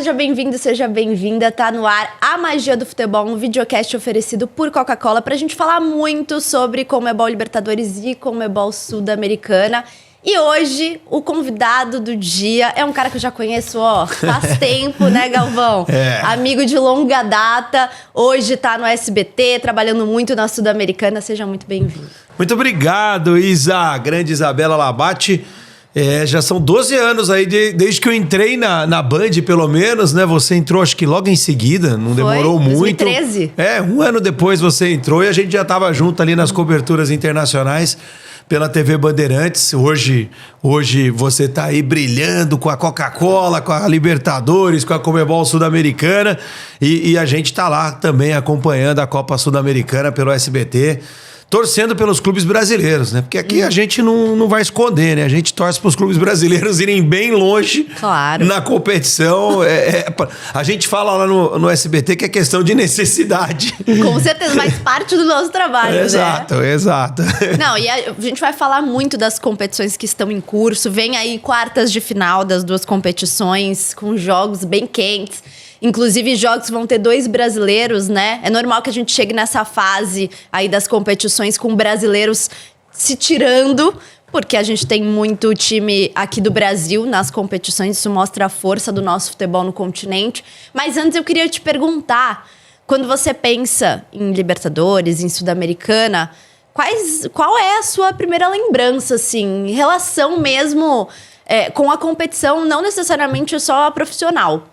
Seja bem-vindo, seja bem-vinda. Tá no ar A Magia do Futebol, um videocast oferecido por Coca-Cola pra gente falar muito sobre Conmebol Libertadores e Conmebol Sul-Americana. E hoje, o convidado do dia é um cara que eu já conheço, faz tempo, né, Galvão? Amigo de longa data, hoje tá no SBT, trabalhando muito na Sul-Americana. Seja muito bem-vindo. Muito obrigado, Isa. Grande Isabela Labate. Já são 12 anos aí, desde que eu entrei na Band, pelo menos, né? Você entrou, acho que logo em seguida, não demorou muito. 2013. Um ano depois você entrou e a gente já estava junto ali nas coberturas internacionais pela TV Bandeirantes. Hoje você está aí brilhando com a Coca-Cola, com a Libertadores, com a Conmebol Sul-Americana e a gente está lá também acompanhando a Copa Sul-Americana pelo SBT. Torcendo pelos clubes brasileiros, né? Porque aqui a gente não vai esconder, né? A gente torce para os clubes brasileiros irem bem longe na competição. A gente fala lá no SBT que é questão de necessidade. Com certeza, faz parte do nosso trabalho, né? Exato. Não, e a gente vai falar muito das competições que estão em curso. Vem aí quartas de final das duas competições, com jogos bem quentes. Inclusive, jogos vão ter 2 brasileiros, né? É normal que a gente chegue nessa fase aí das competições com brasileiros se tirando, porque a gente tem muito time aqui do Brasil nas competições. Isso mostra a força do nosso futebol no continente. Mas antes eu queria te perguntar, quando você pensa em Libertadores, em Sul-Americana, qual é a sua primeira lembrança, assim, em relação mesmo com a competição, não necessariamente só a profissional?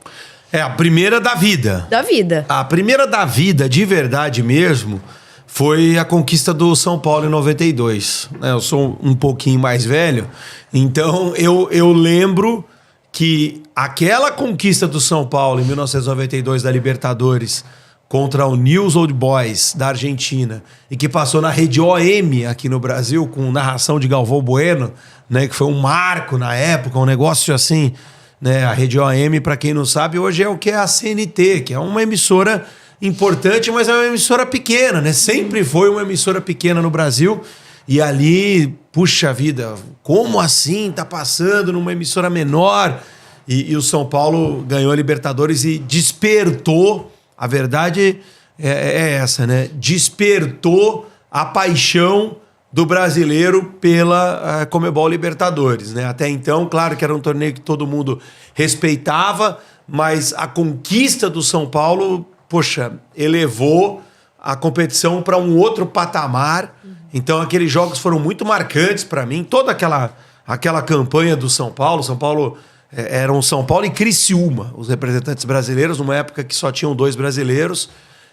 A primeira da vida. Da vida. A primeira da vida, de verdade mesmo, foi a conquista do São Paulo em 92. Eu sou um pouquinho mais velho, então eu lembro que aquela conquista do São Paulo em 1992 da Libertadores contra o Newell's Old Boys da Argentina e que passou na Rede OM aqui no Brasil com narração de Galvão Bueno, né, que foi um marco na época, um negócio assim... Né, a Rede OM, para quem não sabe, hoje é o que é a CNT, que é uma emissora importante, mas é uma emissora pequena, né? Sempre foi uma emissora pequena no Brasil. E ali, puxa vida, como assim tá passando numa emissora menor? E o São Paulo ganhou a Libertadores e despertou, a verdade é essa, né? Despertou a paixão do brasileiro pela Conmebol Libertadores, né? Até então, claro que era um torneio que todo mundo respeitava, mas a conquista do São Paulo, poxa, elevou a competição para um outro patamar. Então, aqueles jogos foram muito marcantes para mim. Toda aquela campanha do São Paulo eram São Paulo e Criciúma, os representantes brasileiros, numa época que só tinham 2 brasileiros,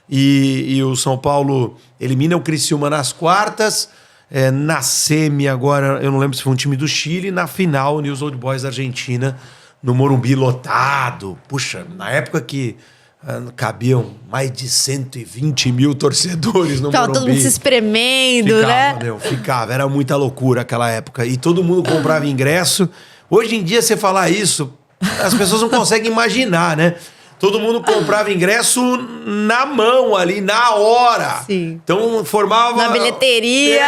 e o São Paulo elimina o Criciúma nas quartas. Na semi agora, eu não lembro se foi um time do Chile, na final, o Newell's Old Boys da Argentina, no Morumbi lotado. Puxa, na época que cabiam mais de 120 mil torcedores no Morumbi. Todo mundo se espremendo, né? Ficava, era muita loucura aquela época. E todo mundo comprava ingresso. Hoje em dia, você falar isso, as pessoas não conseguem imaginar, né? Todo mundo comprava ingresso na mão ali, na hora. Sim. Então formava... Na bilheteria.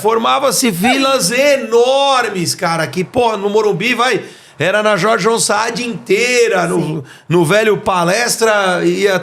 Formava-se filas enormes, cara. Que, no Morumbi era na Jorge João Saad inteira. No velho Palestra ia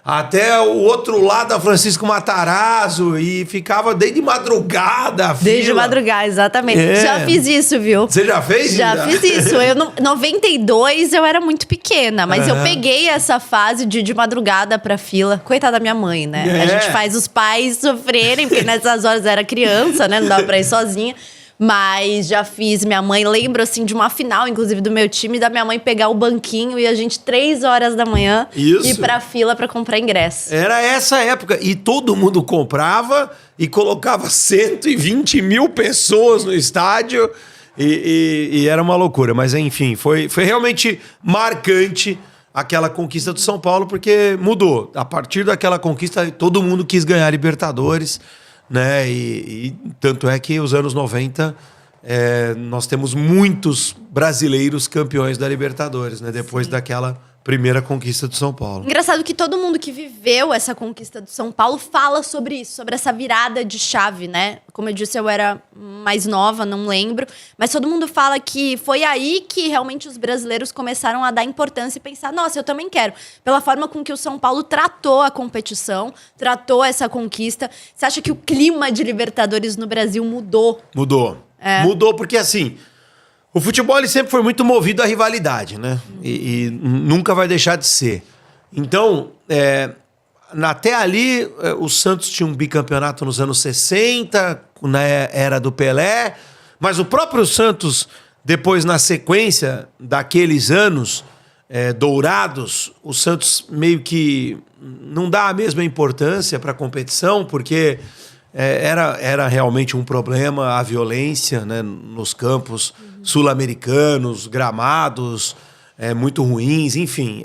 até o outro lado da Francisco Matarazzo e ficava desde madrugada a fila. Desde madrugada, exatamente. Já fiz isso, viu? Você já fez? Já fiz isso. Em 92 eu era muito pequena, mas eu peguei essa fase de madrugada pra fila. Coitada da minha mãe, né? A gente faz os pais sofrerem, porque nessas horas eu era criança, né? Não dava pra ir sozinha. Mas já fiz, minha mãe, lembro assim de uma final, inclusive do meu time, da minha mãe pegar o banquinho e a gente 3 horas da manhã ir pra fila pra comprar ingresso. Era essa época, e todo mundo comprava e colocava 120 mil pessoas no estádio e era uma loucura, mas enfim, foi realmente marcante aquela conquista do São Paulo, porque mudou, a partir daquela conquista todo mundo quis ganhar Libertadores, né? E tanto é que os anos 90 nós temos muitos brasileiros campeões da Libertadores, né? Depois daquela Primeira conquista do São Paulo. Engraçado que todo mundo que viveu essa conquista do São Paulo fala sobre isso, sobre essa virada de chave, né? Como eu disse, eu era mais nova, não lembro. Mas todo mundo fala que foi aí que realmente os brasileiros começaram a dar importância e pensar, nossa, eu também quero. Pela forma com que o São Paulo tratou a competição, tratou essa conquista. Você acha que o clima de Libertadores no Brasil mudou? Mudou. Mudou porque, assim, o futebol ele sempre foi muito movido à rivalidade, né? E nunca vai deixar de ser. Então, até ali, o Santos tinha um bicampeonato nos anos 60, na era do Pelé, mas o próprio Santos, depois, na sequência daqueles anos dourados, o Santos meio que não dá a mesma importância para a competição, porque era realmente um problema a violência, né, nos campos sul-americanos, gramados muito ruins, enfim.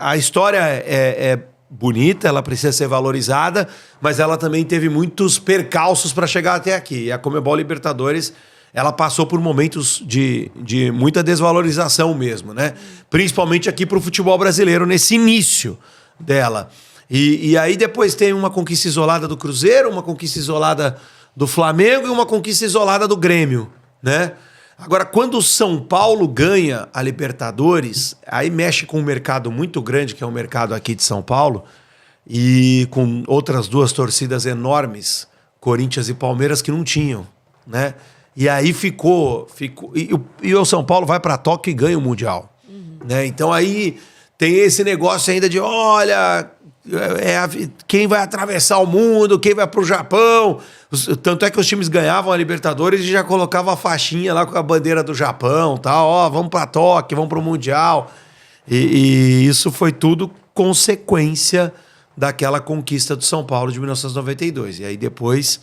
A história é bonita, ela precisa ser valorizada, mas ela também teve muitos percalços para chegar até aqui. E a Conmebol Libertadores, ela passou por momentos de muita desvalorização mesmo, né? Principalmente aqui para o futebol brasileiro, nesse início dela. E aí depois tem uma conquista isolada do Cruzeiro, uma conquista isolada do Flamengo e uma conquista isolada do Grêmio, né? Agora, quando o São Paulo ganha a Libertadores, aí mexe com um mercado muito grande, que é o mercado aqui de São Paulo, e com outras duas torcidas enormes, Corinthians e Palmeiras, que não tinham, né? E aí ficou e o São Paulo vai para Tóquio e ganha o Mundial, né? Então aí tem esse negócio ainda de, olha, quem vai atravessar o mundo, quem vai pro Japão. Tanto é que os times ganhavam a Libertadores e já colocavam a faixinha lá com a bandeira do Japão, tal, ó, vamos pra Tóquio, vamos pro Mundial. E isso foi tudo consequência daquela conquista do São Paulo de 1992. E aí depois,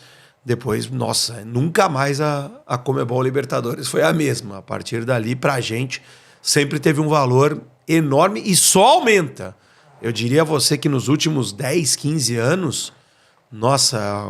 nossa, nunca mais a Conmebol Libertadores foi a mesma. A partir dali, pra gente, sempre teve um valor enorme e só aumenta. Eu diria a você que nos últimos 10, 15 anos, nossa,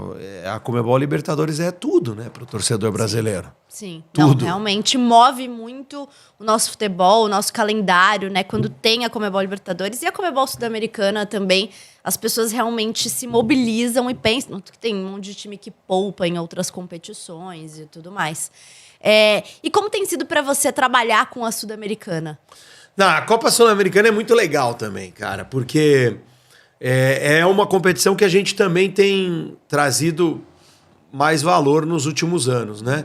a Conmebol Libertadores é tudo, né, para o torcedor brasileiro. Sim, tudo. Não, realmente move muito o nosso futebol, o nosso calendário, né, quando tem a Conmebol Libertadores e a Conmebol Sul-Americana também, as pessoas realmente se mobilizam e pensam que tem um monte de time que poupa em outras competições e tudo mais. E como tem sido para você trabalhar com a Sul-Americana? A Copa Sul-Americana é muito legal também, cara, porque é uma competição que a gente também tem trazido mais valor nos últimos anos, né?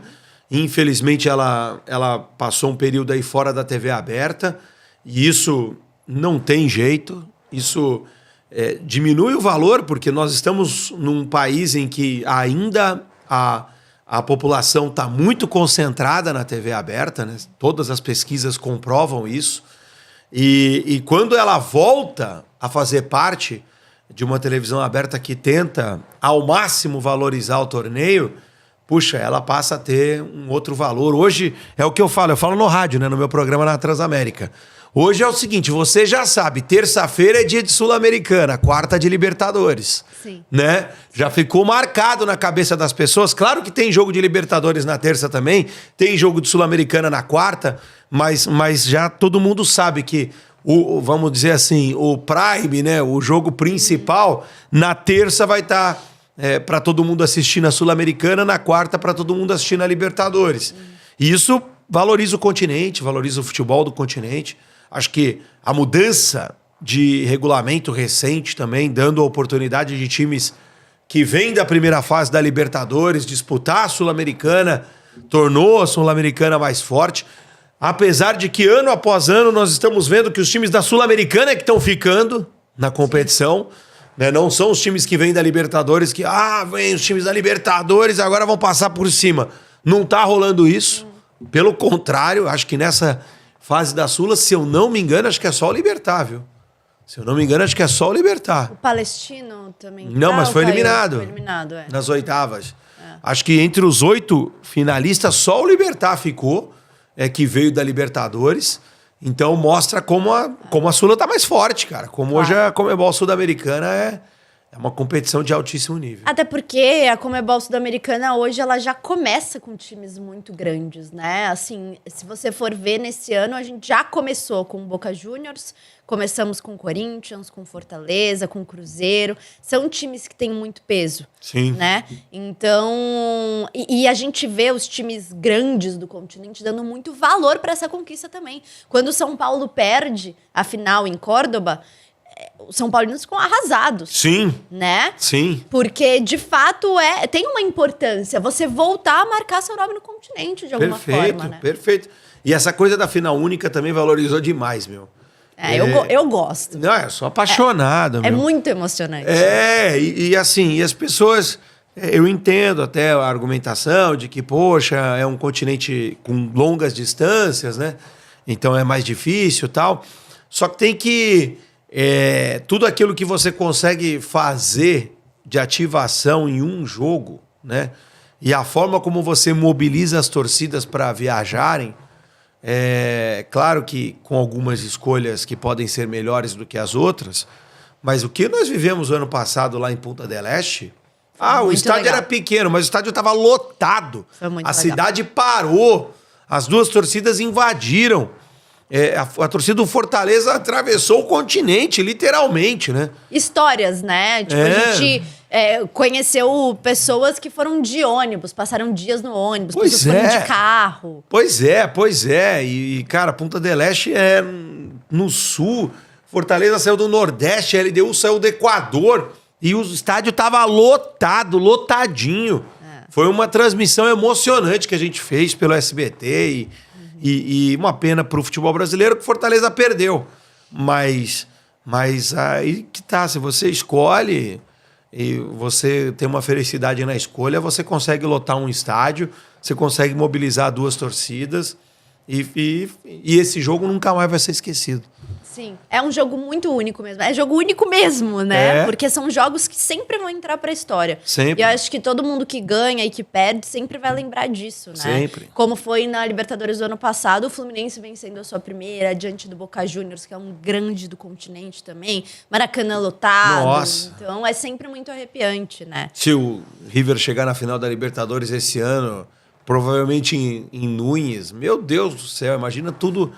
Infelizmente, ela passou um período aí fora da TV aberta e isso não tem jeito, isso diminui o valor, porque nós estamos num país em que ainda a população está muito concentrada na TV aberta, né? Todas as pesquisas comprovam isso. E quando ela volta a fazer parte de uma televisão aberta que tenta ao máximo valorizar o torneio, puxa, ela passa a ter um outro valor. Hoje é o que eu falo no rádio, né, no meu programa na Transamérica. Hoje é o seguinte, você já sabe, terça-feira é dia de Sul-Americana, quarta de Libertadores. Sim. Né? Já ficou marcado na cabeça das pessoas. Claro que tem jogo de Libertadores na terça também, tem jogo de Sul-Americana na quarta, mas já todo mundo sabe que, vamos dizer assim, o Prime, né, o jogo principal, na terça vai estar para todo mundo assistir na Sul-Americana, na quarta para todo mundo assistir na Libertadores. E isso valoriza o continente, valoriza o futebol do continente. Acho que a mudança de regulamento recente também, dando a oportunidade de times que vêm da primeira fase da Libertadores disputar a Sul-Americana, tornou a Sul-Americana mais forte. Apesar de que ano após ano nós estamos vendo que os times da Sul-Americana é que estão ficando na competição, né? Não são os times que vêm da Libertadores que, vem os times da Libertadores, agora vão passar por cima. Não tá rolando isso. Pelo contrário, acho que nessa fase da Sula, se eu não me engano, acho que é só o Libertad, viu? Se eu não me engano, acho que é só o Libertad. O Palestino também. Não, mas foi eliminado. Foi eliminado, nas oitavas. Acho que entre os 8 finalistas, só o Libertad ficou, que veio da Libertadores. Então mostra como a Sula tá mais forte, cara. Como hoje a Conmebol Sul-Americana É uma competição de altíssimo nível. Até porque a Conmebol Sul-Americana hoje ela já começa com times muito grandes, né? Assim, se você for ver nesse ano, a gente já começou com o Boca Juniors, começamos com o Corinthians, com Fortaleza, com o Cruzeiro. São times que têm muito peso, Sim. né? Então, e a gente vê os times grandes do continente dando muito valor para essa conquista também. Quando o São Paulo perde a final em Córdoba, os São Paulinos ficam arrasados. Sim. Né? Sim. Porque, de fato, tem uma importância você voltar a marcar seu nome no continente, de alguma forma, né? Perfeito. E essa coisa da final única também valorizou demais, meu. Eu gosto. Não, eu sou apaixonado, É meu. muito emocionante. E assim, e as pessoas... Eu entendo até a argumentação de que, poxa, é um continente com longas distâncias, né? Então é mais difícil e tal. Só que tem que... tudo aquilo que você consegue fazer de ativação em um jogo, né? E a forma como você mobiliza as torcidas para viajarem, claro que com algumas escolhas que podem ser melhores do que as outras, mas o que nós vivemos o ano passado lá em Punta del Este, o estádio legal. era pequeno, mas o estádio estava lotado. Foi muito a legal. cidade parou, as duas torcidas invadiram. A torcida do Fortaleza atravessou o continente, literalmente, né? Histórias, né? Tipo, a gente conheceu pessoas que foram de ônibus, passaram dias no ônibus, Pois pessoas foram é. de carro. Pois é. E, cara, Punta del Este é no sul. Fortaleza saiu do Nordeste, a LDU saiu do Equador. E o estádio tava lotado, lotadinho. Foi uma transmissão emocionante que a gente fez pelo SBT e uma pena pro futebol brasileiro que Fortaleza perdeu. Mas aí que tá, se você escolhe e você tem uma felicidade na escolha, você consegue lotar um estádio, você consegue mobilizar duas torcidas e esse jogo nunca mais vai ser esquecido. Sim, é um jogo muito único mesmo. É jogo único mesmo, né? É. Porque são jogos que sempre vão entrar pra história. Sempre. E eu acho que todo mundo que ganha e que perde sempre vai lembrar disso, né? Sempre. Como foi na Libertadores do ano passado, o Fluminense vencendo a sua primeira, diante do Boca Juniors, que é um grande do continente também. Maracanã lotado. Nossa. Então é sempre muito arrepiante, né? Se o River chegar na final da Libertadores esse ano, provavelmente em Núñez, meu Deus do céu, imagina tudo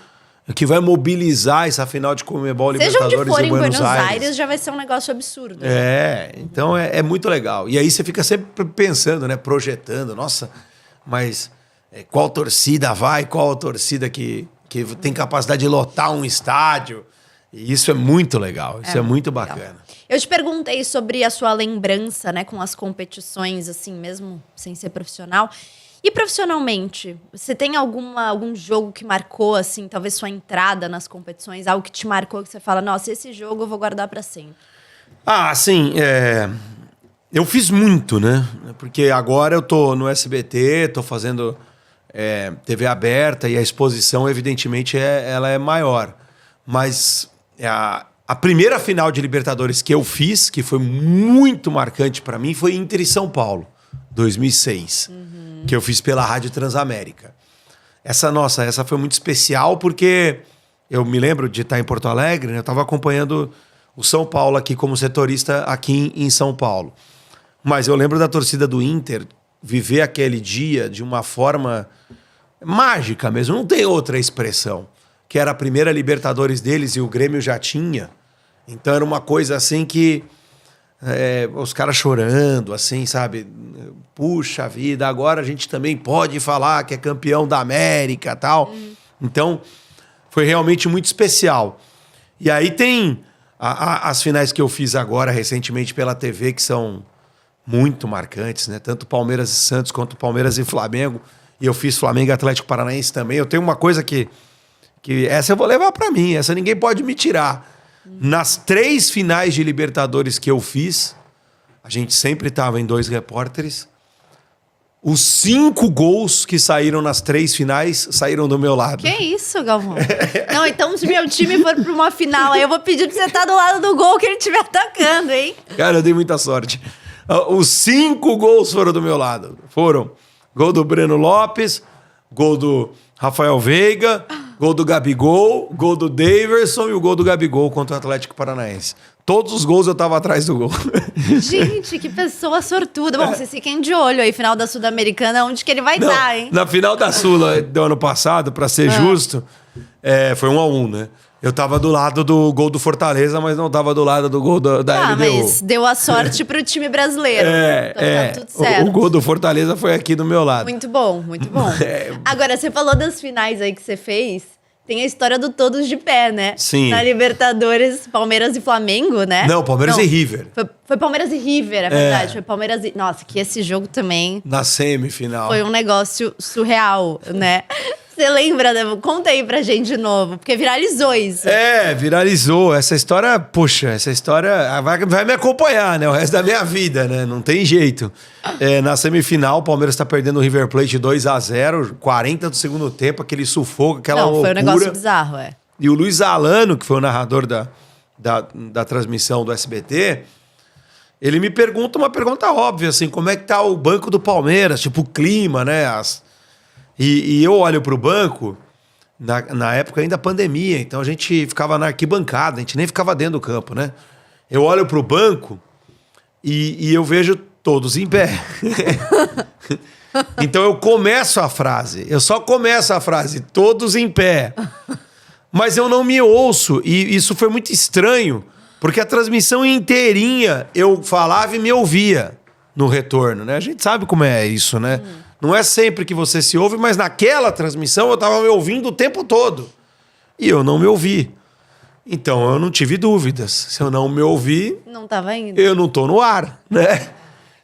que vai mobilizar essa final de Conmebol Seja Libertadores onde for em em Buenos Aires. já vai ser um negócio absurdo. Né? Então é muito legal. E aí você fica sempre pensando, né, projetando, nossa, mas qual torcida vai, qual a torcida que tem capacidade de lotar um estádio? E isso é muito legal, isso é muito legal. bacana. Eu te perguntei sobre a sua lembrança, né, com as competições, assim, mesmo sem ser profissional. E profissionalmente, você tem algum jogo que marcou, assim, talvez sua entrada nas competições, algo que te marcou, que você fala, nossa, esse jogo eu vou guardar pra sempre? Assim, eu fiz muito, né? Porque agora eu tô no SBT, tô fazendo TV aberta e a exposição, evidentemente, ela é maior. Mas a primeira final de Libertadores que eu fiz, que foi muito marcante pra mim, foi Inter e São Paulo, 2006. Que eu fiz pela Rádio Transamérica. Essa foi muito especial porque eu me lembro de estar em Porto Alegre, né? Eu estava acompanhando o São Paulo aqui como setorista aqui em São Paulo. Mas eu lembro da torcida do Inter viver aquele dia de uma forma mágica mesmo, não tem outra expressão. Que era a primeira Libertadores deles e o Grêmio já tinha. Então era uma coisa assim que... os caras chorando, assim, sabe? Puxa vida, agora a gente também pode falar que é campeão da América e tal. Então, foi realmente muito especial. E aí tem as finais que eu fiz agora, recentemente, pela TV, que são muito marcantes, né? Tanto Palmeiras e Santos quanto Palmeiras e Flamengo. E eu fiz Flamengo e Atlético Paranaense também. Eu tenho uma coisa que essa eu vou levar pra mim, essa ninguém pode me tirar. Nas 3 finais de Libertadores que eu fiz, a gente sempre estava em 2 repórteres. Os 5 gols que saíram nas 3 finais saíram do meu lado. Que isso, Galvão? Não, então se meu time for pra uma final, aí eu vou pedir pra você estar do lado do gol que ele estiver atacando, hein? Cara, eu dei muita sorte. Os 5 gols foram do meu lado. Foram gol do Breno Lopes, gol do Rafael Veiga, gol do Gabigol, gol do Daverson e o gol do Gabigol contra o Atlético Paranaense. Todos os gols eu tava atrás do gol. Gente, que pessoa sortuda. Bom, vocês fiquem de olho aí, final da Sul-Americana, onde que ele vai estar, hein? Na final da Sula do ano passado, pra ser justo, foi 1-1, né? Eu tava do lado do gol do Fortaleza, mas não tava do lado do gol da LDU. Mas deu a sorte pro time brasileiro. Então tá tudo certo. O gol do Fortaleza foi aqui do meu lado. Muito bom, muito bom. Agora, você falou das finais aí que você fez. Tem a história do todos de pé, né? Sim. Na Libertadores, Palmeiras e Flamengo, né? Não, Palmeiras e River. Foi Palmeiras e River, é verdade. Foi Palmeiras e... Nossa, que esse jogo também... Na semifinal. Foi um negócio surreal, né? Você lembra, né? Conta aí pra gente de novo, porque viralizou isso. Viralizou. Essa história, poxa, vai me acompanhar, né? O resto da minha vida, né? Não tem jeito. Na semifinal, o Palmeiras tá perdendo o River Plate 2-0, 40 do segundo tempo, aquele sufoco, aquela loucura. Foi um negócio bizarro, E o Luiz Alano, que foi o narrador da transmissão do SBT, ele me pergunta uma pergunta óbvia, assim, como é que tá o banco do Palmeiras? Tipo, o clima, né? E eu olho pro banco, na época ainda pandemia, então a gente ficava na arquibancada, a gente nem ficava dentro do campo, né? Eu olho pro banco e eu vejo todos em pé. Então eu só começo a frase, todos em pé. Mas eu não me ouço, e isso foi muito estranho, porque a transmissão inteirinha eu falava e me ouvia no retorno, né? A gente sabe como é isso, né? Não é sempre que você se ouve, mas naquela transmissão eu tava me ouvindo o tempo todo. E eu não me ouvi. Então eu não tive dúvidas. Se eu não me ouvi... Não tava indo. Eu não tô no ar, né?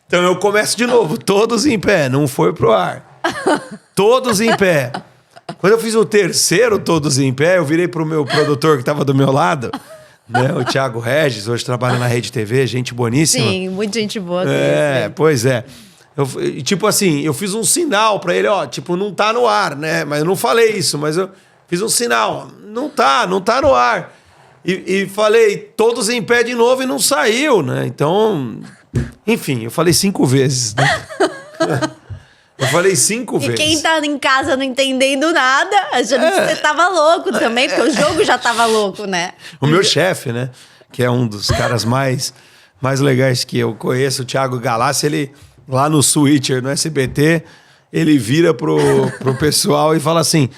Então eu começo de novo. Todos em pé. Não foi pro ar. Todos em pé. Quando eu fiz o terceiro Todos em Pé, eu virei pro meu produtor que tava do meu lado, né? O Thiago Regis, hoje trabalha na Rede TV, gente boníssima. Sim, muita gente boa. Pois é. Tipo assim, eu fiz um sinal pra ele, ó, tipo, não tá no ar, né? Mas eu não falei isso, mas eu fiz um sinal. Não tá no ar. E falei, todos em pé de novo e não saiu, né? Então, enfim, eu falei 5 vezes, né? Eu falei 5 vezes. E quem tá em casa não entendendo nada, achando que você tava louco também, porque o jogo já tava louco, né? O meu chefe, né? Que é um dos caras mais legais que eu conheço, o Thiago Galassi, ele... Lá no Switcher, no SBT, ele vira pro pessoal e fala assim,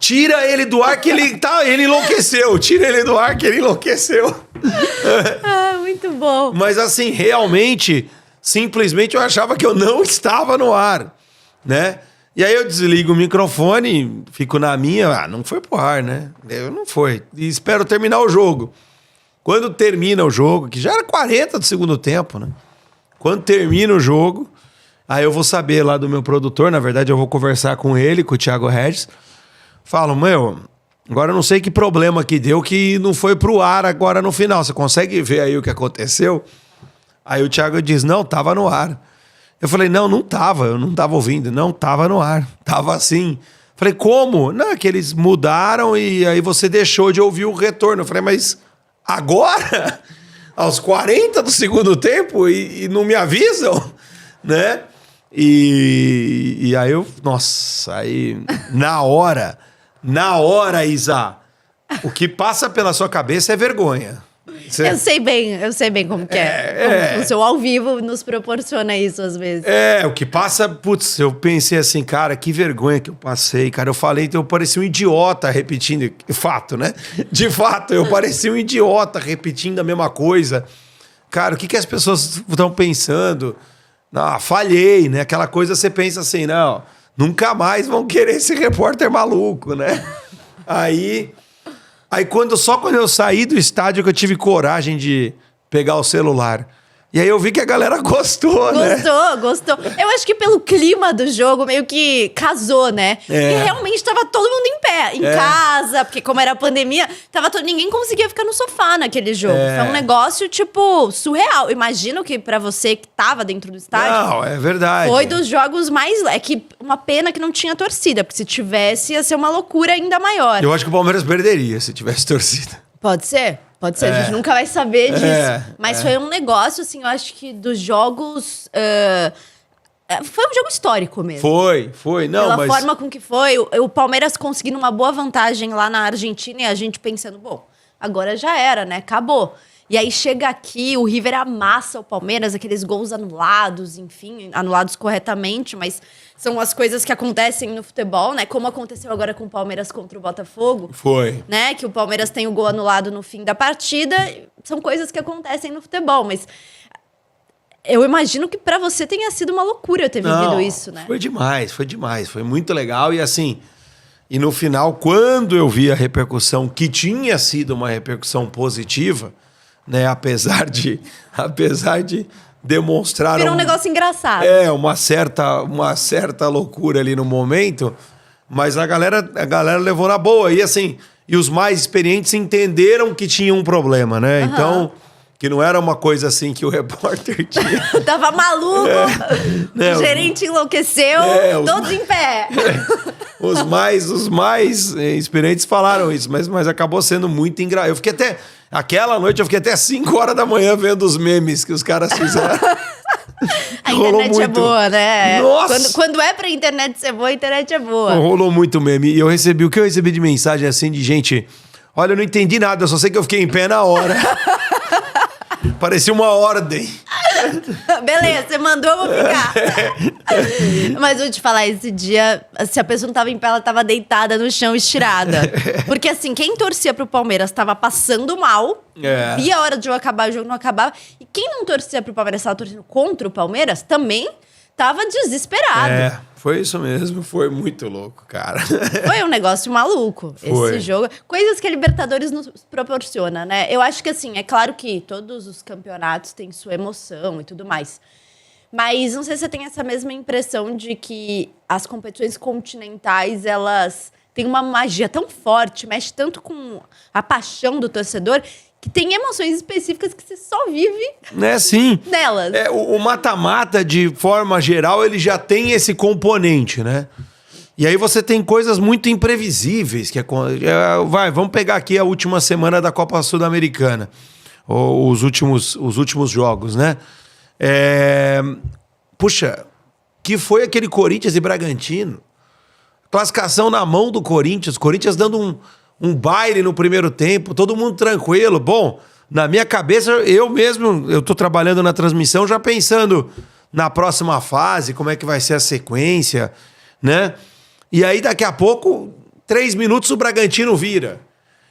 tira ele do ar que ele enlouqueceu. Tira ele do ar que ele enlouqueceu. Muito bom. Mas assim, realmente, simplesmente eu achava que eu não estava no ar, né? E aí eu desligo o microfone, fico na minha, não foi pro ar, né? Eu não foi. E espero terminar o jogo. Quando termina o jogo, que já era 40 do segundo tempo, né? Quando termina o jogo, aí eu vou saber lá do meu produtor, na verdade eu vou conversar com ele, com o Thiago Regis. Falo, agora eu não sei que problema que deu que não foi pro ar agora no final. Você consegue ver aí o que aconteceu? Aí o Thiago diz, não, tava no ar. Eu falei, não tava, eu não tava ouvindo. Não, tava no ar, tava assim. Falei, como? Não, é que eles mudaram e aí você deixou de ouvir o retorno. Eu falei, mas agora? Aos 40 do segundo tempo e não me avisam, né? E aí aí na hora, Isa, o que passa pela sua cabeça é vergonha. Eu sei bem como que é. Como o seu ao vivo nos proporciona isso às vezes. O que passa... Putz, eu pensei assim, cara, que vergonha que eu passei, cara. Eu falei, então eu parecia um idiota repetindo... Fato, né? De fato, eu parecia um idiota repetindo a mesma coisa. Cara, o que as pessoas estão pensando? Falhei, né? Aquela coisa você pensa assim, não, nunca mais vão querer esse repórter maluco, né? Aí só quando eu saí do estádio que eu tive coragem de pegar o celular. E aí eu vi que a galera gostou, né? Gostou. Eu acho que pelo clima do jogo meio que casou, né? E realmente tava todo mundo em pé, em casa, porque como era a pandemia, ninguém conseguia ficar no sofá naquele jogo. Foi um negócio, tipo, surreal. Imagino que pra você que tava dentro do estádio... Não, é verdade. Foi dos jogos mais... É que uma pena que não tinha torcida, porque se tivesse ia ser uma loucura ainda maior. Eu acho que o Palmeiras perderia se tivesse torcida. Pode ser, a gente nunca vai saber disso. Mas foi um negócio, assim, eu acho que dos jogos... foi um jogo histórico mesmo. Foi. Não, Pela forma com que foi, o Palmeiras conseguindo uma boa vantagem lá na Argentina e a gente pensando, bom, agora já era, né? Acabou. E aí chega aqui, o River amassa o Palmeiras, aqueles gols anulados, enfim, anulados corretamente, mas são as coisas que acontecem no futebol, né? Como aconteceu agora com o Palmeiras contra o Botafogo. Foi. Né? Que o Palmeiras tem o gol anulado no fim da partida. São coisas que acontecem no futebol, mas eu imagino que pra você tenha sido uma loucura ter vivido isso, né? Foi demais. Foi muito legal. E assim, e no final, quando eu vi a repercussão, que tinha sido uma repercussão positiva, né? Apesar de demonstrar... Virou um negócio engraçado. Uma certa loucura ali no momento, mas a galera levou na boa. E assim, e os mais experientes entenderam que tinha um problema, né? Uhum. Então, que não era uma coisa assim que o repórter tinha. Tava maluco, o gerente enlouqueceu, todos em pé. Os mais experientes falaram isso, mas acabou sendo muito engraçado. Eu fiquei até... Aquela noite eu fiquei até 5 horas da manhã vendo os memes que os caras fizeram. A internet é boa, né? Nossa! Quando é pra internet ser boa, a internet é boa. Rolou muito meme. E o que eu recebi de mensagem assim de gente... Olha, eu não entendi nada, eu só sei que eu fiquei em pé na hora. Parecia uma ordem. Beleza, você mandou, eu vou ficar. Mas vou te falar, esse dia, se a pessoa não tava em pé, ela tava deitada no chão, estirada. Porque assim, quem torcia pro Palmeiras tava passando mal, via a hora de eu acabar, o jogo não acabava. E quem não torcia pro Palmeiras, tava torcendo contra o Palmeiras, também tava desesperado. Foi isso mesmo, foi muito louco, cara. Foi um negócio maluco, esse jogo. Coisas que a Libertadores nos proporciona, né? Eu acho que assim, é claro que todos os campeonatos têm sua emoção e tudo mais. Mas não sei se você tem essa mesma impressão de que as competições continentais, elas têm uma magia tão forte, mexe tanto com a paixão do torcedor, que tem emoções específicas que você só vive sim. nelas. O mata-mata, de forma geral, ele já tem esse componente, né? E aí você tem coisas muito imprevisíveis. Vamos pegar aqui a última semana da Copa Sul-Americana. Os últimos jogos, né? Puxa, que foi aquele Corinthians e Bragantino? Classificação na mão do Corinthians. Corinthians dando um baile no primeiro tempo, todo mundo tranquilo. Bom, na minha cabeça, eu tô trabalhando na transmissão já pensando na próxima fase, como é que vai ser a sequência, né? E aí, daqui a pouco, 3 minutos, o Bragantino vira.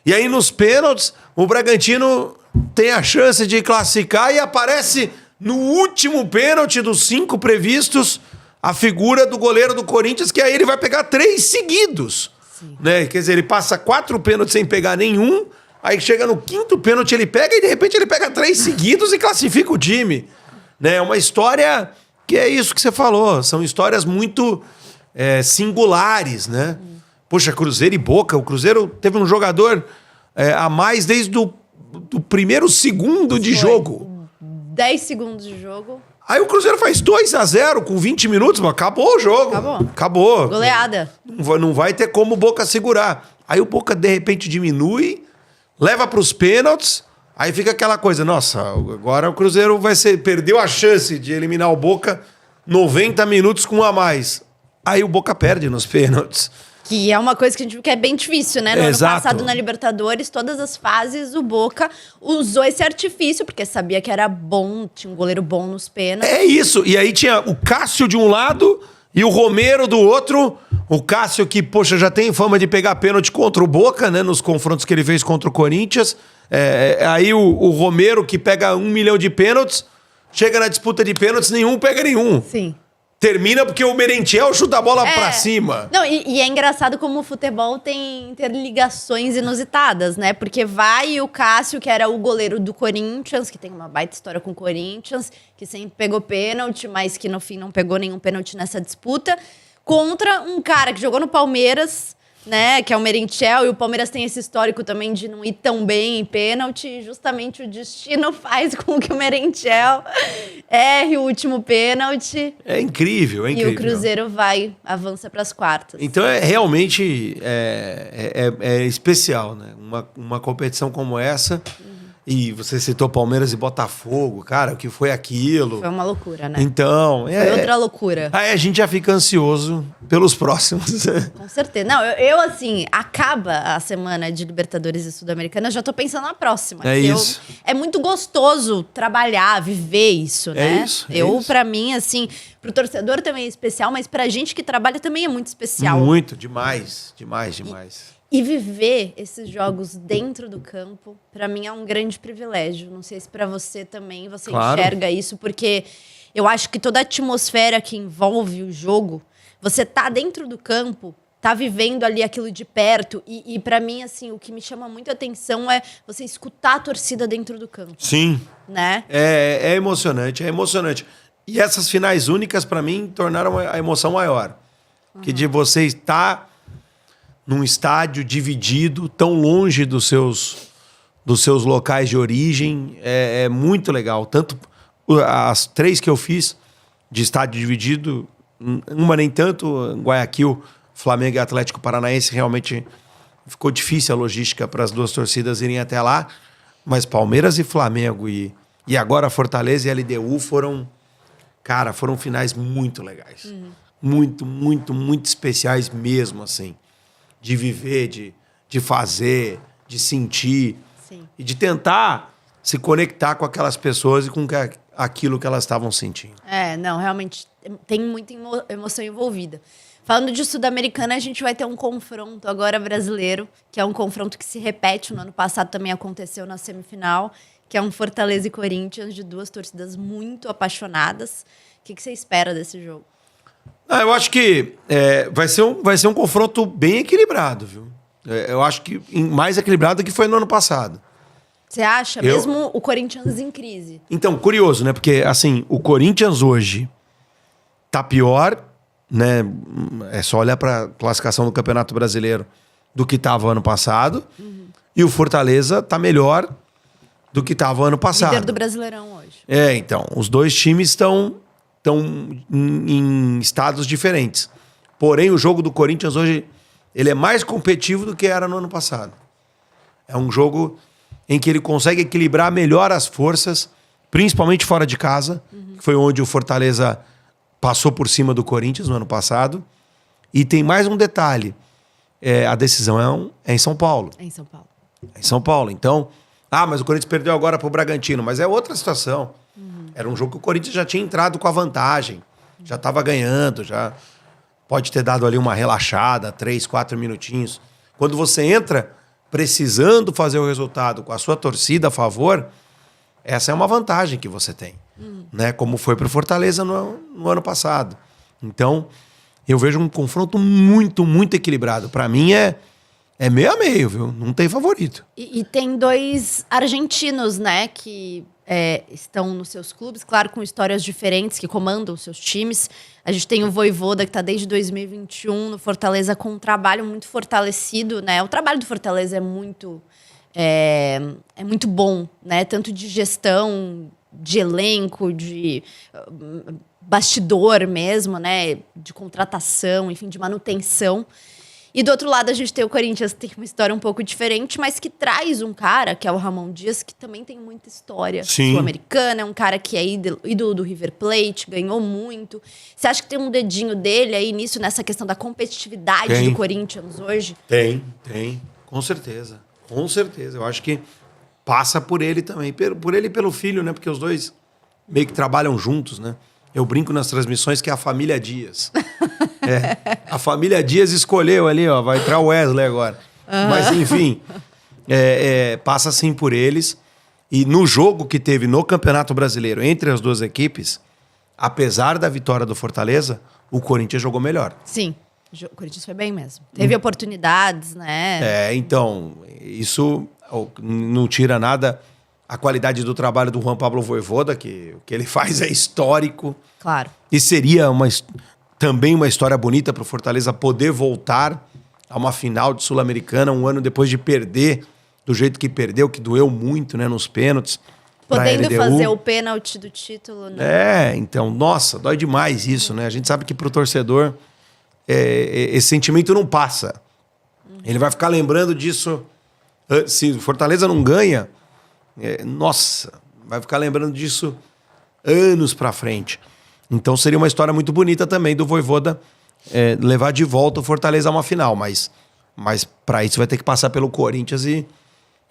E aí, nos pênaltis, o Bragantino tem a chance de classificar e aparece no último pênalti dos 5 previstos a figura do goleiro do Corinthians, que aí ele vai pegar 3 seguidos. Né? Quer dizer, ele passa 4 pênaltis sem pegar nenhum, aí chega no 5º pênalti, ele pega e de repente ele pega 3 seguidos e classifica o time. Né? É uma história que é isso que você falou, são histórias muito singulares, né? Poxa, Cruzeiro e Boca, o Cruzeiro teve um jogador a mais desde do primeiro segundo de jogo. 10 segundos de jogo. Aí o Cruzeiro faz 2-0 com 20 minutos, mas acabou o jogo. Acabou. Goleada. Não vai ter como o Boca segurar. Aí o Boca, de repente, diminui, leva para os pênaltis, aí fica aquela coisa, nossa, agora o Cruzeiro perdeu a chance de eliminar o Boca 90 minutos com 1 a mais. Aí o Boca perde nos pênaltis. Que é uma coisa que a gente é bem difícil, né? No Exato. ano passado, na Libertadores, todas as fases, o Boca usou esse artifício, porque sabia que era bom, tinha um goleiro bom nos pênaltis. É isso. E aí tinha o Cássio de um lado e o Romero do outro. O Cássio que, poxa, já tem fama de pegar pênalti contra o Boca, né? Nos confrontos que ele fez contra o Corinthians. Aí o Romero que pega 1 milhão de pênaltis, chega na disputa de pênaltis, nenhum pega nenhum. Sim. Termina porque o Merentiel chuta a bola pra cima. Não, e é engraçado como o futebol tem interligações inusitadas, né? Porque vai o Cássio, que era o goleiro do Corinthians, que tem uma baita história com o Corinthians, que sempre pegou pênalti, mas que no fim não pegou nenhum pênalti nessa disputa, contra um cara que jogou no Palmeiras, né? Que é o Merentiel, e o Palmeiras tem esse histórico também de não ir tão bem em pênalti, e justamente o destino faz com que o Merentiel erre o último pênalti. É incrível, é incrível. E o Cruzeiro avança para as quartas. Então realmente é especial, né? Uma competição como essa. E você citou Palmeiras e Botafogo, cara, o que foi aquilo? Foi uma loucura, né? Então, Foi outra loucura. Aí a gente já fica ansioso pelos próximos. Com certeza. Não, eu assim, acaba a semana de Libertadores e Sul-Americana, eu já tô pensando na próxima. É isso. É muito gostoso trabalhar, viver isso, né? Pra mim, assim, pro torcedor também é especial, mas pra gente que trabalha também é muito especial. Muito, demais, demais. E viver esses jogos dentro do campo, pra mim é um grande privilégio. Não sei se pra você também você enxerga isso, porque eu acho que toda a atmosfera que envolve o jogo, você tá dentro do campo, tá vivendo ali aquilo de perto. E para mim, assim, o que me chama muito a atenção é você escutar a torcida dentro do campo. Sim. Né? É emocionante, é emocionante. E essas finais únicas, pra mim, tornaram a emoção maior. Que de você estar num estádio dividido, tão longe dos seus locais de origem, é muito legal. Tanto as 3 que eu fiz de estádio dividido, uma nem tanto, Guayaquil, Flamengo e Atlético Paranaense, realmente ficou difícil a logística para as 2 torcidas irem até lá, mas Palmeiras e Flamengo e agora Fortaleza e LDU foram finais muito legais. Muito especiais mesmo, assim. De viver, de fazer, de sentir. Sim. E de tentar se conectar com aquelas pessoas e com aquilo que elas estavam sentindo. Não, realmente tem muita emoção envolvida. Falando de Sul-Americana, a gente vai ter um confronto agora brasileiro, que é um confronto que se repete. No ano passado também aconteceu na semifinal, que é um Fortaleza e Corinthians, de 2 torcidas muito apaixonadas. O que você espera desse jogo? Eu acho que vai ser um confronto bem equilibrado, viu? Eu acho que mais equilibrado do que foi no ano passado. Você acha? Mesmo o Corinthians em crise. Então, curioso, né? Porque, assim, o Corinthians hoje tá pior, né? É só olhar pra classificação do Campeonato Brasileiro do que tava ano passado. E o Fortaleza tá melhor do que tava ano passado. Líder do Brasileirão hoje. Então, os 2 times estão em estados diferentes. Porém, o jogo do Corinthians hoje, ele é mais competitivo do que era no ano passado. É um jogo em que ele consegue equilibrar melhor as forças, principalmente fora de casa, que foi onde o Fortaleza passou por cima do Corinthians no ano passado. E tem mais um detalhe. A decisão é em São Paulo. É em São Paulo. É em São Paulo. Então, mas o Corinthians perdeu agora pro Bragantino. Mas é outra situação. Era um jogo que o Corinthians já tinha entrado com a vantagem. Já estava ganhando, já pode ter dado ali uma relaxada, 3, 4 minutinhos. Quando você entra precisando fazer o resultado com a sua torcida a favor, essa é uma vantagem que você tem. Né? Como foi para o Fortaleza no ano passado. Então, eu vejo um confronto muito equilibrado. Para mim é meio a meio, viu? Não tem favorito. E tem 2 argentinos, né, que estão nos seus clubes, claro, com histórias diferentes, que comandam os seus times. A gente tem o Vojvoda, que está desde 2021 no Fortaleza, com um trabalho muito fortalecido, né? O trabalho do Fortaleza é muito bom, né? Tanto de gestão, de elenco, de bastidor mesmo, né? De contratação, enfim, de manutenção. E do outro lado, a gente tem o Corinthians, que tem uma história um pouco diferente, mas que traz um cara, que é o Ramon Dias, que também tem muita história sul-americana. É um cara que é ídolo do River Plate, ganhou muito. Você acha que tem um dedinho dele aí nisso, nessa questão da competitividade do Corinthians hoje? Tem. Com certeza. Eu acho que passa por ele também. Por ele e pelo filho, né? Porque os 2 meio que trabalham juntos, né? Eu brinco nas transmissões que é a família Dias. A família Dias escolheu ali, ó. Vai entrar o Wesley agora. Mas, enfim, passa sim por eles. E no jogo que teve no Campeonato Brasileiro entre as 2 equipes, apesar da vitória do Fortaleza, o Corinthians jogou melhor. Sim, o Corinthians foi bem mesmo. Teve oportunidades, né? Então, isso não tira nada a qualidade do trabalho do Juan Pablo Vojvoda, que o que ele faz é histórico. Claro. E seria também uma história bonita para o Fortaleza poder voltar a uma final de Sul-Americana um ano depois de perder do jeito que perdeu, que doeu muito, né, nos pênaltis. Podendo fazer o pênalti do título, né? Então, nossa, dói demais isso, né? A gente sabe que para o torcedor esse sentimento não passa. Ele vai ficar lembrando disso. Se o Fortaleza não ganha, Nossa, vai ficar lembrando disso anos pra frente. Então seria uma história muito bonita também do Vojvoda levar de volta o Fortaleza a uma final, mas para isso vai ter que passar pelo Corinthians e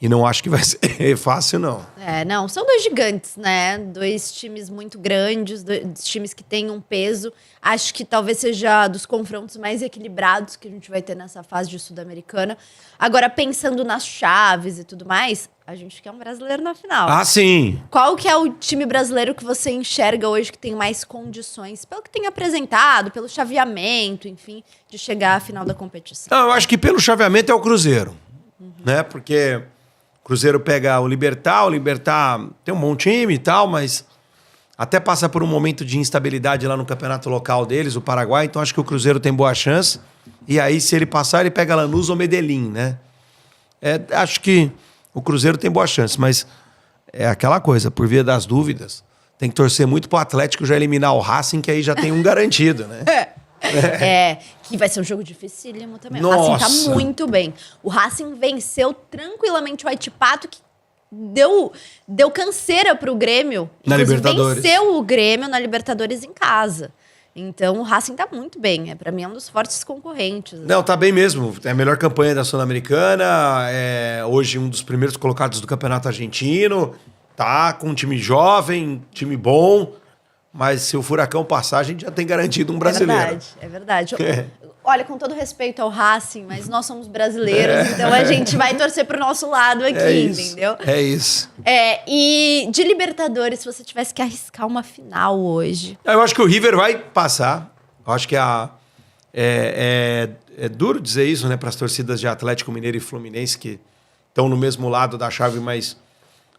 não acho que vai ser fácil, não. Não, são dois gigantes, né? Dois times muito grandes, dois times que têm um peso. Acho que talvez seja dos confrontos mais equilibrados que a gente vai ter nessa fase de Sul-Americana. Agora, pensando nas chaves e tudo mais, a gente quer um brasileiro na final. Ah, sim! Qual que é o time brasileiro que você enxerga hoje que tem mais condições, pelo que tem apresentado, pelo chaveamento, enfim, de chegar à final da competição? Não, eu acho que pelo chaveamento é o Cruzeiro, né? Porque o Cruzeiro pega o Libertad tem um bom time e tal, mas até passa por um momento de instabilidade lá no campeonato local deles, o Paraguai, então acho que o Cruzeiro tem boa chance. E aí, se ele passar, ele pega Lanús ou Medellín, né? Acho que o Cruzeiro tem boa chance, mas é aquela coisa, por via das dúvidas, tem que torcer muito pro Atlético já eliminar o Racing, que aí já tem um garantido, né? Que vai ser um jogo dificílimo também. Nossa. O Racing tá muito bem. O Racing venceu tranquilamente o Huachipato, que deu canseira pro Grêmio. Na Libertadores. Venceu o Grêmio na Libertadores em casa. Então o Racing tá muito bem. Pra mim é um dos fortes concorrentes. Não, tá bem mesmo. É a melhor campanha da Sul-Americana. Hoje um dos primeiros colocados do Campeonato Argentino. Tá com um time jovem, time bom. Mas se o Furacão passar, a gente já tem garantido um brasileiro. É verdade. Olha, com todo respeito ao Racing, mas nós somos brasileiros, então a gente vai torcer pro nosso lado aqui, entendeu? É isso. E de Libertadores, se você tivesse que arriscar uma final hoje... Eu acho que o River vai passar. Eu acho que é duro dizer isso, né, para as torcidas de Atlético Mineiro e Fluminense, que estão no mesmo lado da chave, mas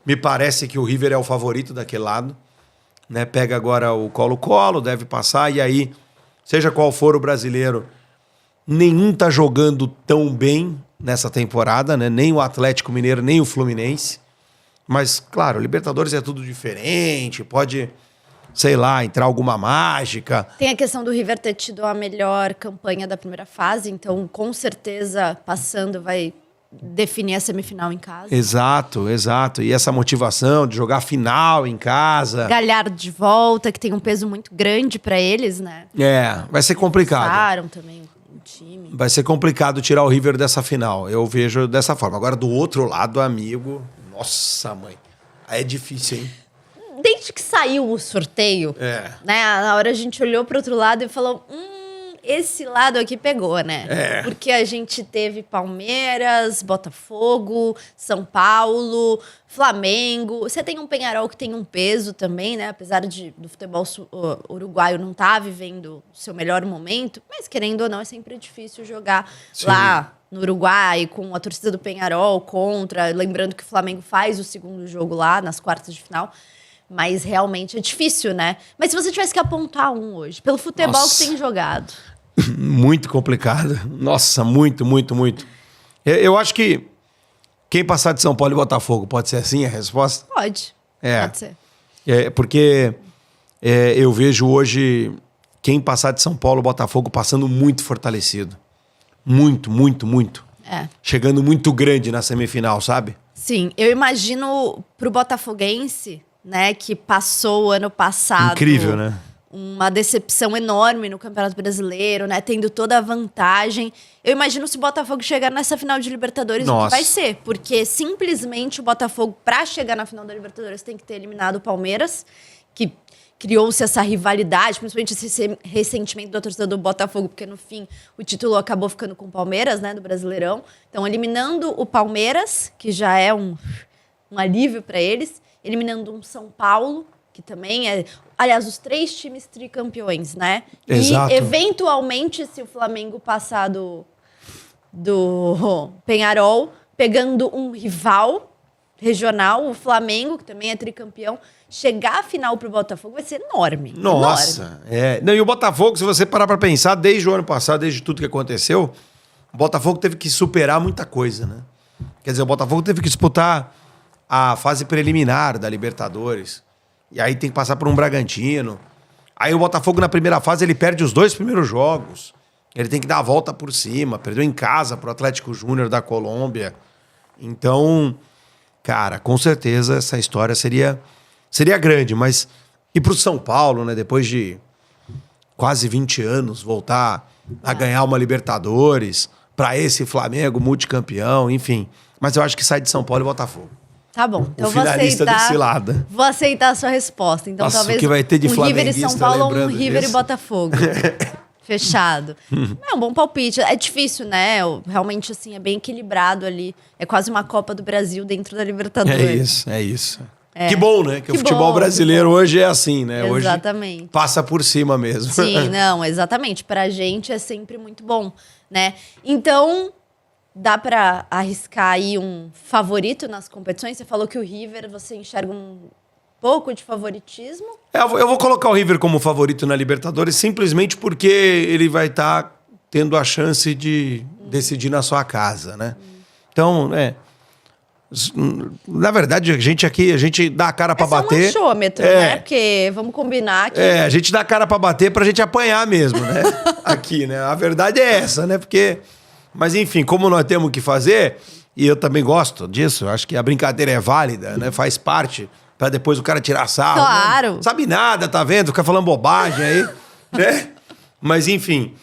me parece que o River é o favorito daquele lado. Né? Pega agora o Colo-Colo, deve passar, e aí, seja qual for o brasileiro, nenhum tá jogando tão bem nessa temporada, né? Nem o Atlético Mineiro, nem o Fluminense. Mas, claro, Libertadores é tudo diferente, pode, sei lá, entrar alguma mágica. Tem a questão do River ter tido a melhor campanha da primeira fase, então, com certeza, passando vai definir a semifinal em casa. Exato. E essa motivação de jogar final em casa. Galhardo de volta, que tem um peso muito grande pra eles, né? Vai ser complicado. Passaram também o time. Vai ser complicado tirar o River dessa final. Eu vejo dessa forma. Agora, do outro lado, amigo... Nossa, mãe. Aí é difícil, hein? Desde que saiu o sorteio, né? Na hora a gente olhou pro outro lado e falou... esse lado aqui pegou, né? Porque a gente teve Palmeiras, Botafogo, São Paulo, Flamengo. Você tem um Peñarol que tem um peso também, né? Apesar do futebol uruguaio não estar vivendo o seu melhor momento. Mas, querendo ou não, é sempre difícil jogar lá no Uruguai com a torcida do Peñarol contra. Lembrando que o Flamengo faz o segundo jogo lá, nas quartas de final. Mas realmente é difícil, né? Mas se você tivesse que apontar um hoje, pelo futebol que tem jogado... Muito complicado. Nossa, muito. Eu acho que quem passar de São Paulo e Botafogo, pode ser assim a resposta? Pode ser. Porque eu vejo hoje quem passar de São Paulo e Botafogo passando muito fortalecido. Muito. Chegando muito grande na semifinal, sabe? Sim, eu imagino pro botafoguense, né, que passou o ano passado... Incrível, né? Uma decepção enorme no Campeonato Brasileiro, né? Tendo toda a vantagem. Eu imagino se o Botafogo chegar nessa final de Libertadores, o que vai ser. Porque simplesmente o Botafogo, para chegar na final da Libertadores, tem que ter eliminado o Palmeiras, que criou-se essa rivalidade, principalmente esse ressentimento da torcida do Botafogo, porque no fim o título acabou ficando com o Palmeiras, né? Do Brasileirão. Então, eliminando o Palmeiras, que já é um alívio para eles, eliminando um São Paulo, que também é... Aliás, os 3 times tricampeões, né? Exato. E, eventualmente, se o Flamengo passar do Peñarol, pegando um rival regional, o Flamengo, que também é tricampeão, chegar à final pro Botafogo vai ser enorme. Nossa. Enorme. Não, e o Botafogo, se você parar pra pensar, desde o ano passado, desde tudo que aconteceu, o Botafogo teve que superar muita coisa, né? Quer dizer, o Botafogo teve que disputar a fase preliminar da Libertadores. E aí tem que passar por um Bragantino. Aí o Botafogo, na primeira fase, ele perde os 2 primeiros jogos. Ele tem que dar a volta por cima. Perdeu em casa pro Atlético Júnior da Colômbia. Então, cara, com certeza essa história seria grande, mas e pro São Paulo, né, depois de quase 20 anos, voltar a ganhar uma Libertadores, para esse Flamengo multicampeão, enfim. Mas eu acho que sai de São Paulo e Botafogo. Tá bom, então o finalista desse lado. Vou aceitar a sua resposta. Então talvez o que vai ter de River e São Paulo ou um River disso. E Botafogo. Fechado. É um bom palpite. É difícil, né? Realmente, assim, é bem equilibrado ali. É quase uma Copa do Brasil dentro da Libertadores. É isso. Que bom, né? Que o futebol brasileiro hoje é assim, né? Exatamente. Hoje passa por cima mesmo. Sim, não, exatamente. Pra gente é sempre muito bom, né? Então, dá pra arriscar aí um favorito nas competições? Você falou que o River, você enxerga um pouco de favoritismo? Eu vou colocar o River como favorito na Libertadores simplesmente porque ele vai estar tendo a chance de decidir na sua casa, né? Então, na verdade, a gente dá a cara pra bater. É só um achômetro, né? Porque vamos combinar que... a gente dá a cara pra bater pra gente apanhar mesmo, né? Aqui, né? A verdade é essa, né? Porque... Mas, enfim, como nós temos que fazer, e eu também gosto disso, acho que a brincadeira é válida, né? Faz parte, pra depois o cara tirar sarro. Claro. Né? Sabe nada, tá vendo? Fica falando bobagem aí, né? Mas, enfim,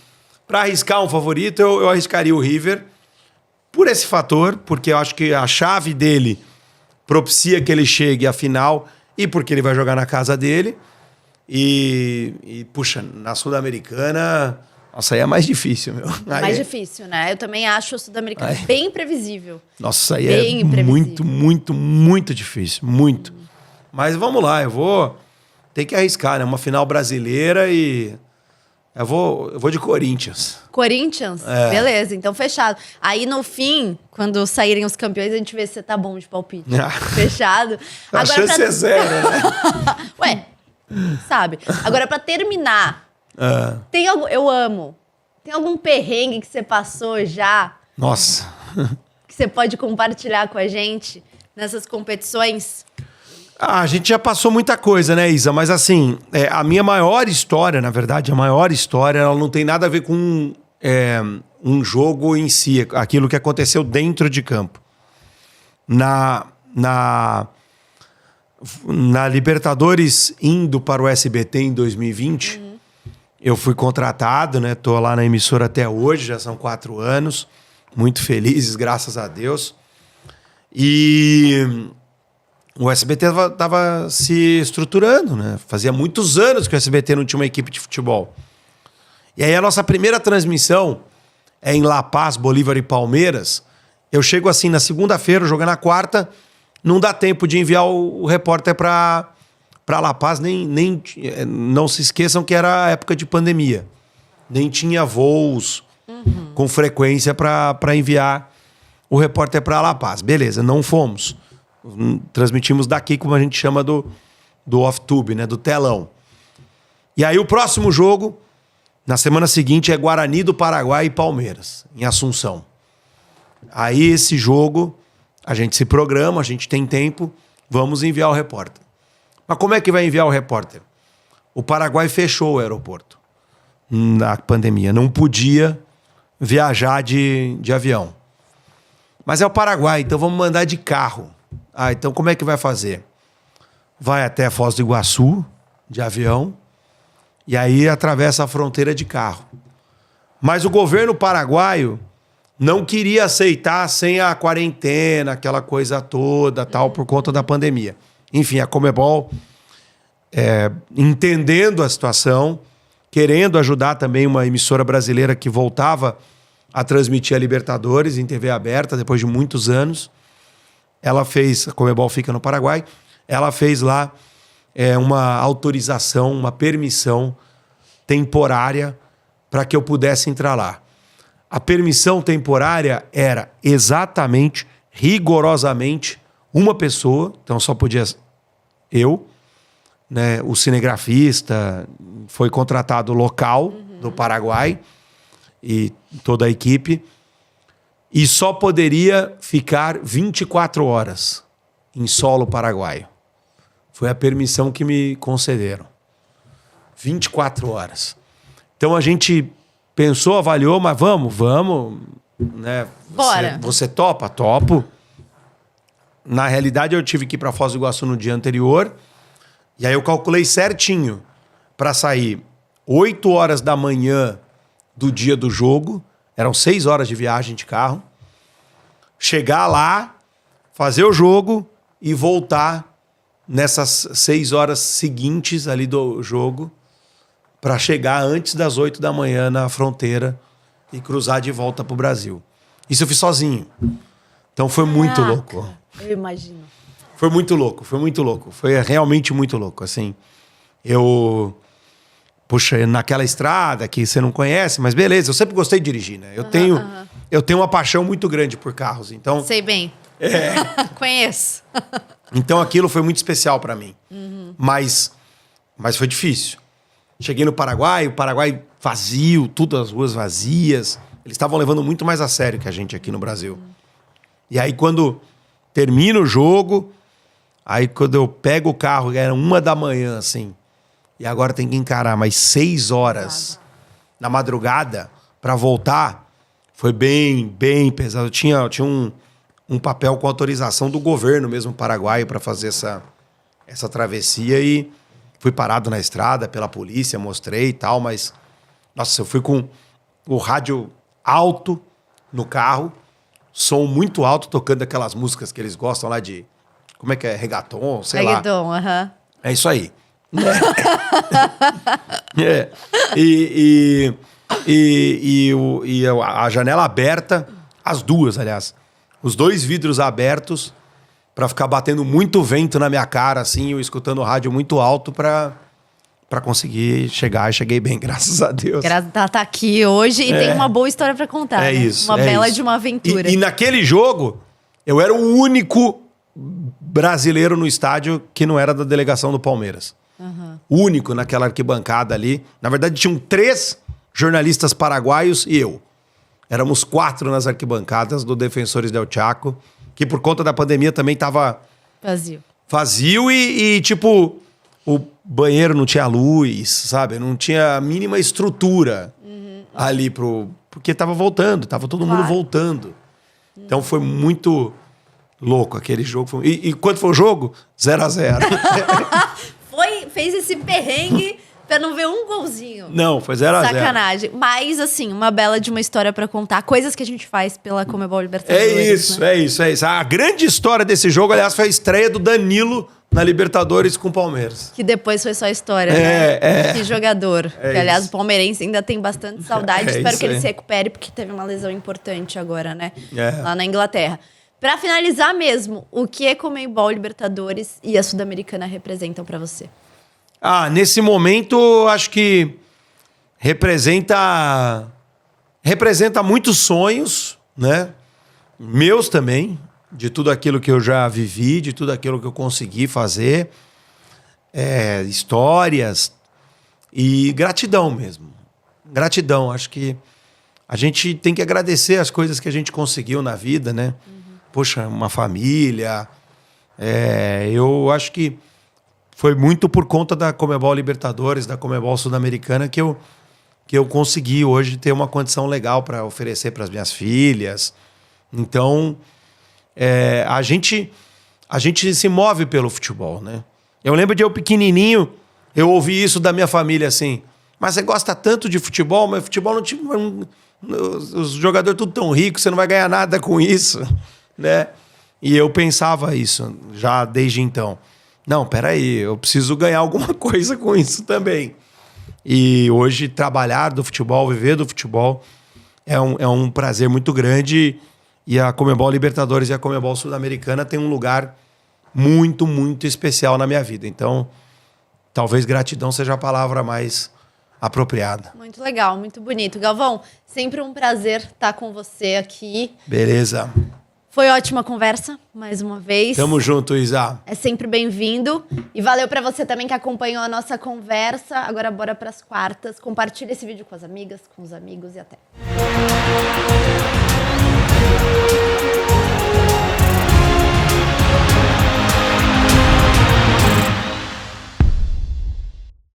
pra arriscar um favorito, eu arriscaria o River por esse fator, porque eu acho que a chave dele propicia que ele chegue à final e porque ele vai jogar na casa dele. E puxa, na Sul-Americana... Nossa, aí é mais difícil, meu. Mais difícil, né? Eu também acho o Sul-Americano bem imprevisível. Nossa, aí é muito, muito, muito difícil. Muito. Mas vamos lá, eu vou... Tem que arriscar, né? Uma final brasileira e... Eu vou de Corinthians. Corinthians? Beleza, então fechado. Aí no fim, quando saírem os campeões, a gente vê se você tá bom de palpite. Fechado. A chance é zero, né? Ué, sabe? Agora, pra terminar... Tem algum... Eu amo. Tem algum perrengue que você passou já? Nossa. Que você pode compartilhar com a gente nessas competições? A gente já passou muita coisa, né, Isa? Mas assim, a minha maior história, na verdade, ela não tem nada a ver com um jogo em si, aquilo que aconteceu dentro de campo. Na Libertadores indo para o SBT em 2020... Eu fui contratado, né? Tô lá na emissora até hoje, já são 4 anos. Muito felizes, graças a Deus. E o SBT tava se estruturando, né? Fazia muitos anos que o SBT não tinha uma equipe de futebol. E aí a nossa primeira transmissão é em La Paz, Bolívar e Palmeiras. Eu chego assim na segunda-feira, jogo na quarta, não dá tempo de enviar o repórter para La Paz, nem não se esqueçam que era a época de pandemia. Nem tinha voos com frequência para enviar o repórter para La Paz. Beleza, não fomos. Transmitimos daqui, como a gente chama do off-tube, né, do telão. E aí o próximo jogo, na semana seguinte, é Guarani do Paraguai e Palmeiras, em Assunção. Aí esse jogo, a gente se programa, a gente tem tempo, vamos enviar o repórter. Mas como é que vai enviar o repórter? O Paraguai fechou o aeroporto na pandemia. Não podia viajar de avião. Mas é o Paraguai, então vamos mandar de carro. Então como é que vai fazer? Vai até Foz do Iguaçu, de avião, e aí atravessa a fronteira de carro. Mas o governo paraguaio não queria aceitar sem a quarentena, aquela coisa toda, tal, por conta da pandemia. Enfim, a Conmebol, entendendo a situação, querendo ajudar também uma emissora brasileira que voltava a transmitir a Libertadores em TV aberta depois de muitos anos, ela fez, a Conmebol fica no Paraguai, ela fez lá uma autorização, uma permissão temporária para que eu pudesse entrar lá. A permissão temporária era exatamente, rigorosamente, uma pessoa, então só podia eu, né, o cinegrafista, foi contratado local do Paraguai e toda a equipe, e só poderia ficar 24 horas em solo paraguaio. Foi a permissão que me concederam. 24 horas. Então a gente pensou, avaliou, mas vamos, né? Bora. Você topa? Topo. na realidade, eu tive que ir para Foz do Iguaçu no dia anterior. E aí eu calculei certinho para sair 8 horas da manhã do dia do jogo. Eram 6 horas de viagem de carro. Chegar lá, fazer o jogo e voltar nessas 6 horas seguintes ali do jogo para chegar antes das 8 da manhã na fronteira e cruzar de volta pro Brasil. Isso eu fiz sozinho. Então foi muito louco. Eu imagino. Foi muito louco, foi muito louco. Foi realmente muito louco, assim. Puxa, naquela estrada que você não conhece, mas beleza, eu sempre gostei de dirigir, né? Eu tenho uma paixão muito grande por carros, então... Sei bem. Conheço. Então aquilo foi muito especial pra mim. Mas foi difícil. Cheguei no Paraguai, o Paraguai vazio, tudo as ruas vazias. Eles estavam levando muito mais a sério que a gente aqui no Brasil. E aí quando termina o jogo, aí quando eu pego o carro, era 1 da manhã, assim, e agora tem que encarar mais 6 horas na madrugada pra voltar, foi bem, bem pesado. Tinha um papel com autorização do governo mesmo paraguaio para fazer essa travessia e fui parado na estrada pela polícia, mostrei e tal, mas nossa, eu fui com o rádio alto no carro, som muito alto, tocando aquelas músicas que eles gostam lá de, como é que é, reggaeton, sei lá. Reggaeton, É isso aí. A janela aberta, as duas, aliás, os 2 vidros abertos pra ficar batendo muito vento na minha cara, assim, eu escutando o rádio muito alto pra conseguir chegar. E cheguei bem, graças a Deus. Ela tá aqui hoje e tem uma boa história pra contar. É né? isso. Uma bela isso. de uma aventura. E naquele jogo, eu era o único brasileiro no estádio que não era da delegação do Palmeiras. O único naquela arquibancada ali. Na verdade, tinham 3 jornalistas paraguaios e eu. Éramos 4 nas arquibancadas do Defensores del Chaco, que por conta da pandemia também tava vazio e tipo, o banheiro não tinha luz, sabe? Não tinha a mínima estrutura ali porque tava voltando, tava todo mundo voltando. Então foi muito louco aquele jogo. E quanto foi o jogo? 0-0. Fez esse perrengue pra não ver um golzinho. Não, foi 0-0. Sacanagem. Mas, assim, uma bela de uma história pra contar. Coisas que a gente faz pela Conmebol Libertadores. É isso. A grande história desse jogo, aliás, foi a estreia do Danilo na Libertadores com o Palmeiras. Que depois foi só história, né? Que jogador. Que, aliás, o palmeirense ainda tem bastante saudade. Espero que ele se recupere, porque teve uma lesão importante agora, né? Lá na Inglaterra. Pra finalizar mesmo, o que a Conmebol Libertadores e a Sul-Americana representam pra você? Nesse momento, acho que representa muitos sonhos, né? Meus também, de tudo aquilo que eu já vivi, de tudo aquilo que eu consegui fazer, histórias e gratidão mesmo. Gratidão, acho que a gente tem que agradecer as coisas que a gente conseguiu na vida, né? Poxa, uma família. Eu acho que foi muito por conta da Conmebol Libertadores, da Conmebol Sul-Americana, que eu consegui hoje ter uma condição legal para oferecer para as minhas filhas. Então, a gente se move pelo futebol, né? Eu lembro de eu pequenininho, eu ouvi isso da minha família assim, mas você gosta tanto de futebol, mas futebol os jogadores tudo tão ricos, você não vai ganhar nada com isso, né? E eu pensava isso já desde então. Não, peraí, eu preciso ganhar alguma coisa com isso também. E hoje trabalhar do futebol, viver do futebol é um prazer muito grande. E a Conmebol Libertadores e a Conmebol Sul-Americana tem um lugar muito, muito especial na minha vida. Então, talvez gratidão seja a palavra mais apropriada. Muito legal, muito bonito. Galvão, sempre um prazer estar com você aqui. Beleza. Foi ótima conversa, mais uma vez. Tamo junto, Isa. É sempre bem-vindo. E valeu pra você também que acompanhou a nossa conversa. Agora bora pras quartas. Compartilha esse vídeo com as amigas, com os amigos e até.